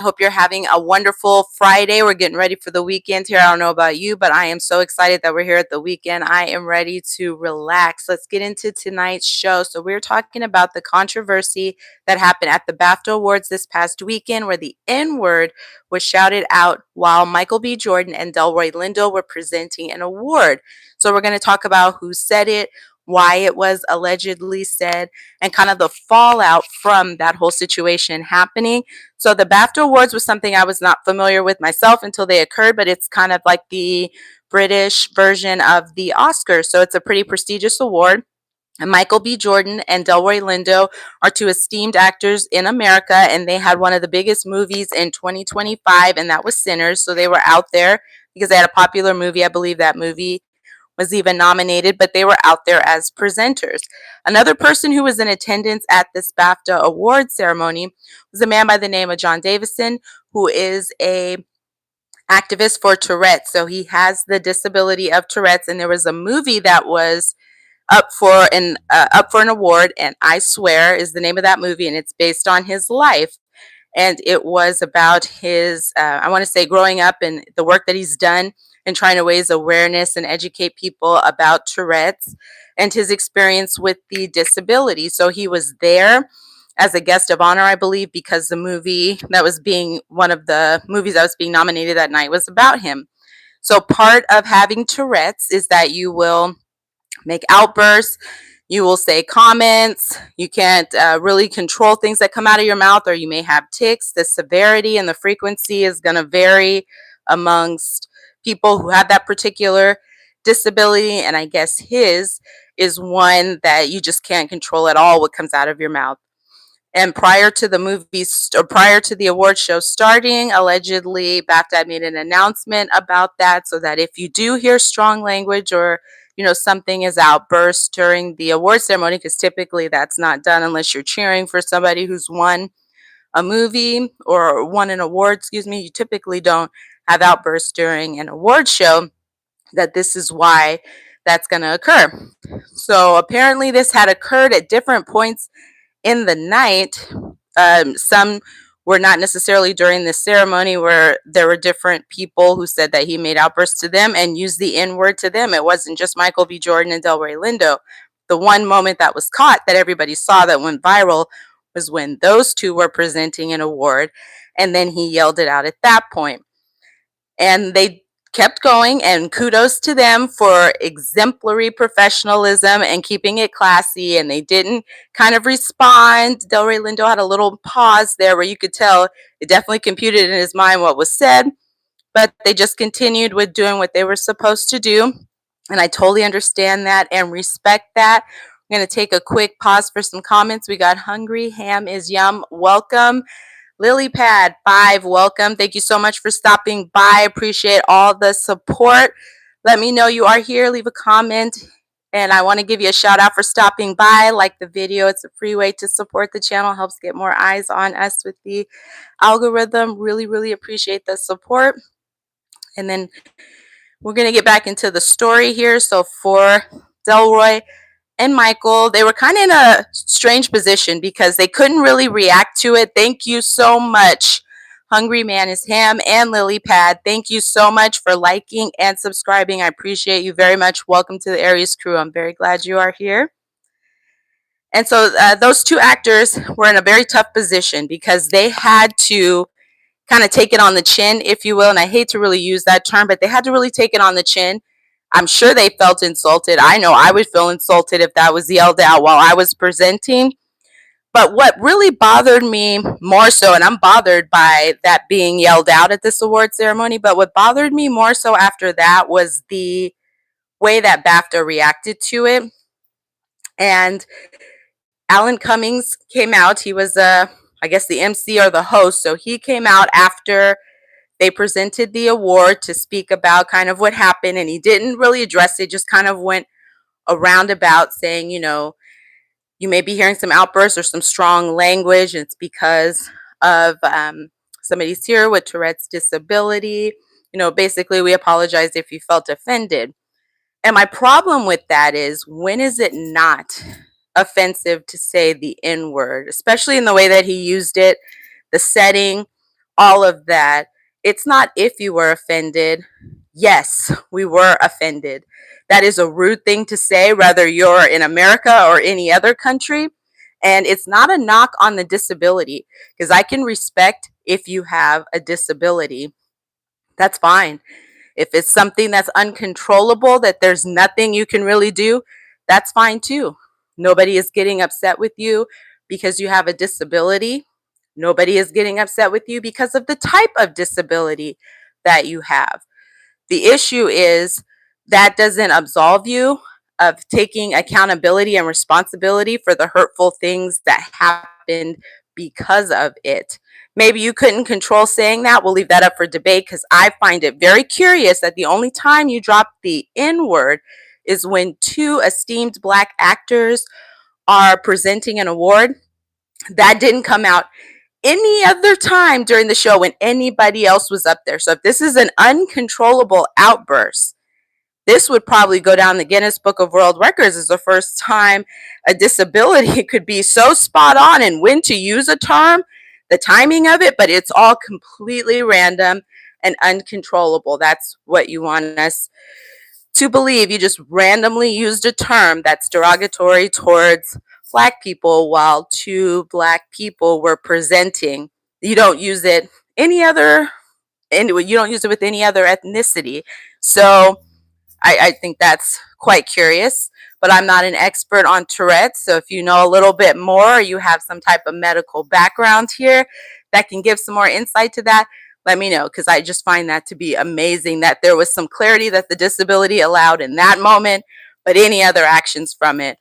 Hope you're having a wonderful Friday. We're getting ready for the weekend here. I don't know about you, but I am so excited that we're here at the weekend. I am ready to relax. Let's get into tonight's show. So we're talking about the controversy that happened at the BAFTA Awards this past weekend, where the N-word was shouted out while Michael B. Jordan and Delroy Lindo were presenting an award. So we're going to talk about who said it, why it was allegedly said, and kind of the fallout from that whole situation happening. So the BAFTA Awards was something I was not familiar with myself until they occurred, but it's kind of like the British version of the Oscars. So it's a pretty prestigious award. And Michael B. Jordan and Delroy Lindo are two esteemed actors in America, and they had one of the biggest movies in 2025, and that was Sinners. So they were out there because they had a popular movie. I believe that movie was even nominated, but they were out there as presenters. Another person who was in attendance at this BAFTA award ceremony was a man by the name of John Davison, who is a activist for Tourette's. So he has the disability of Tourette's, and there was a movie that was up for an award, and I Swear is the name of that movie, and it's based on his life. And it was about his, I want to say, growing up and the work that he's done and trying to raise awareness and educate people about Tourette's and his experience with the disability. So he was there as a guest of honor, I believe, because the movie that was being one of the movies that was being nominated that night was about him. So part of having Tourette's is that you will make outbursts, you will say comments, you can't really control things that come out of your mouth, or you may have tics. The severity and the frequency is going to vary amongst people who have that particular disability, and I guess his is one that you just can't control at all what comes out of your mouth. And prior to the movies, or prior to the award show starting, allegedly BAFTA made an announcement about that, so that if you do hear strong language or something is outburst during the award ceremony, because typically that's not done unless you're cheering for somebody who's won a movie or won an award, excuse me, you typically don't have outbursts during an award show, that this is why that's going to occur. So apparently this had occurred at different points in the night. Some were not necessarily during the ceremony, where there were different people who said that he made outbursts to them and used the N-word to them. It wasn't just Michael B. Jordan and Delroy Lindo. The one moment that was caught that everybody saw that went viral was when those two were presenting an award, and then he yelled it out at that point. And they kept going, and kudos to them for exemplary professionalism and keeping it classy, and they didn't kind of respond. Delroy Lindo had a little pause there where you could tell it definitely computed in his mind what was said, but they just continued with doing what they were supposed to do, and I totally understand that and respect that. I'm going to take a quick pause for some comments. We got Hungry Ham is Yum, welcome. LilyPad5, welcome. Thank you so much for stopping by. Appreciate all the support. Let me know you are here. Leave a comment. And I want to give you a shout out for stopping by. Like the video. It's a free way to support the channel. Helps get more eyes on us with the algorithm. Really, really appreciate the support. And then we're going to get back into the story here. So for Delroy and Michael, they were kind of in a strange position because they couldn't really react to it. Thank you so much, Hungry Man is Ham and LilyPad. Thank you so much for liking and subscribing. I appreciate you very much. Welcome to the Aries crew. I'm very glad you are here. And so those two actors were in a very tough position because they had to kind of take it on the chin, if you will. And I hate to really use that term, but they had to really take it on the chin. I'm sure they felt insulted. I know I would feel insulted if that was yelled out while I was presenting. But what really bothered me more so, and I'm bothered by that being yelled out at this award ceremony, but what bothered me more so after that was the way that BAFTA reacted to it. And Alan Cummings came out. He was, I guess, the MC or the host. So he came out after they presented the award to speak about kind of what happened, and he didn't really address it, just kind of went around about saying, you may be hearing some outbursts or some strong language, and it's because of somebody's here with Tourette's disability. Basically, we apologize if you felt offended. And my problem with that is, when is it not offensive to say the N-word, especially in the way that he used it, the setting, all of that. It's not if you were offended. Yes, we were offended. That is a rude thing to say, whether you're in America or any other country. And it's not a knock on the disability, because I can respect if you have a disability. That's fine. If it's something that's uncontrollable, that there's nothing you can really do, that's fine too. Nobody is getting upset with you because you have a disability. Nobody is getting upset with you because of the type of disability that you have. The issue is that doesn't absolve you of taking accountability and responsibility for the hurtful things that happened because of it. Maybe you couldn't control saying that. We'll leave that up for debate, because I find it very curious that the only time you drop the N word is when two esteemed Black actors are presenting an award. That didn't come out any other time during the show when anybody else was up there. So if this is an uncontrollable outburst, this would probably go down the Guinness Book of World Records as the first time a disability could be so spot on and when to use a term, the timing of it, but it's all completely random and uncontrollable. That's what you want us to believe. You just randomly used a term that's derogatory towards Black people while two Black people were presenting. You don't use it any other, and you don't use it with any other ethnicity. So I think that's quite curious, but I'm not an expert on Tourette's. So if you know a little bit more, or you have some type of medical background here that can give some more insight to that, let me know, because I just find that to be amazing that there was some clarity that the disability allowed in that moment, but any other actions from it,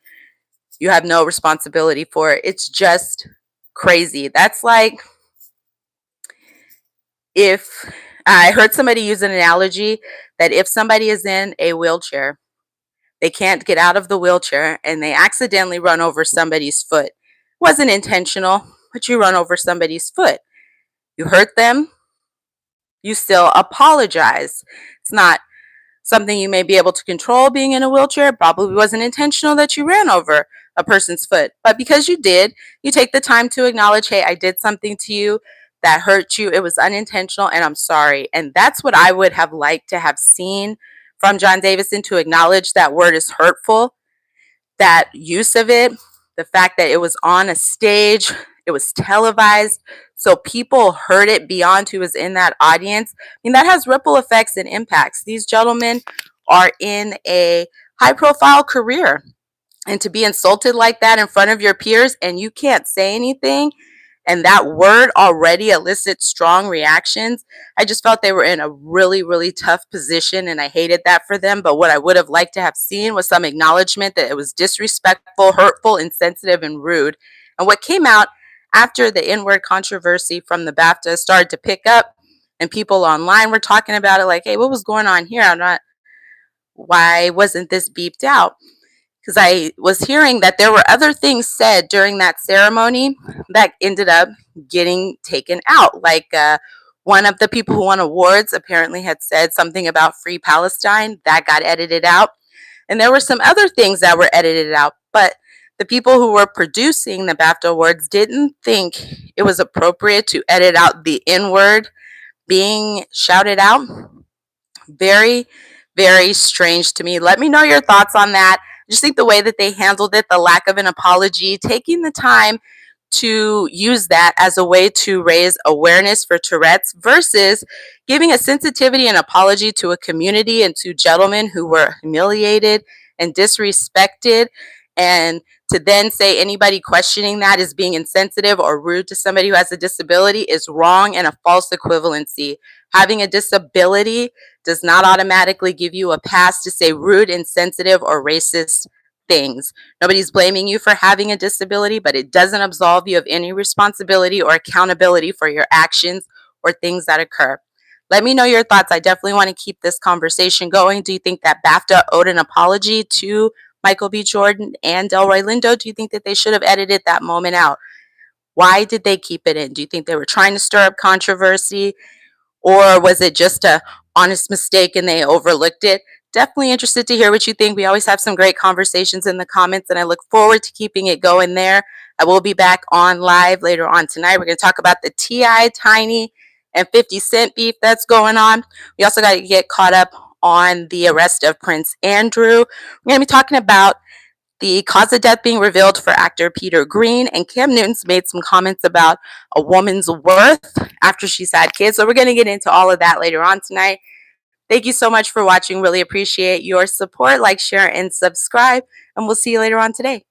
you have no responsibility for it. It's just crazy. That's like if I heard somebody use an analogy that if somebody is in a wheelchair, they can't get out of the wheelchair and they accidentally run over somebody's foot. It wasn't intentional, but you run over somebody's foot. You hurt them, you still apologize. It's not something you may be able to control being in a wheelchair. It probably wasn't intentional that you ran over a person's foot. But because you did, you take the time to acknowledge, hey, I did something to you that hurt you. It was unintentional and I'm sorry. And that's what I would have liked to have seen from John Davison, to acknowledge that word is hurtful, that use of it, the fact that it was on a stage, it was televised, so people heard it beyond who was in that audience. I mean, that has ripple effects and impacts. These gentlemen are in a high profile career, and to be insulted like that in front of your peers and you can't say anything, and that word already elicits strong reactions. I just felt they were in a really, really tough position, and I hated that for them. But what I would have liked to have seen was some acknowledgement that it was disrespectful, hurtful, insensitive, and rude. And what came out after the N-word controversy from the BAFTAs started to pick up, and people online were talking about it like, hey, what was going on here? Why wasn't this beeped out? Because I was hearing that there were other things said during that ceremony that ended up getting taken out. Like one of the people who won awards apparently had said something about Free Palestine. That got edited out. And there were some other things that were edited out. But the people who were producing the BAFTA Awards didn't think it was appropriate to edit out the N word being shouted out. Very, very strange to me. Let me know your thoughts on that. I just think the way that they handled it, the lack of an apology, taking the time to use that as a way to raise awareness for Tourette's versus giving a sensitivity and apology to a community and to gentlemen who were humiliated and disrespected, and to then say anybody questioning that is being insensitive or rude to somebody who has a disability is wrong and a false equivalency. Having a disability does not automatically give you a pass to say rude, insensitive, or racist things. Nobody's blaming you for having a disability, but it doesn't absolve you of any responsibility or accountability for your actions or things that occur. Let me know your thoughts. I definitely want to keep this conversation going. Do you think that BAFTA owed an apology to Michael B. Jordan and Delroy Lindo? Do you think that they should have edited that moment out? Why did they keep it in? Do you think they were trying to stir up controversy, or was it just a honest mistake and they overlooked it? Definitely interested to hear what you think. We always have some great conversations in the comments, and I look forward to keeping it going there. I will be back on live later on tonight. We're going to talk about the T.I. Tiny and 50 Cent beef that's going on. We also got to get caught up on the arrest of Prince Andrew. We're going to be talking about the cause of death being revealed for actor Peter Green, and Cam Newton's made some comments about a woman's worth after she's had kids. So we're going to get into all of that later on tonight. Thank you so much for watching. Really appreciate your support. Like, share, and subscribe, and we'll see you later on today.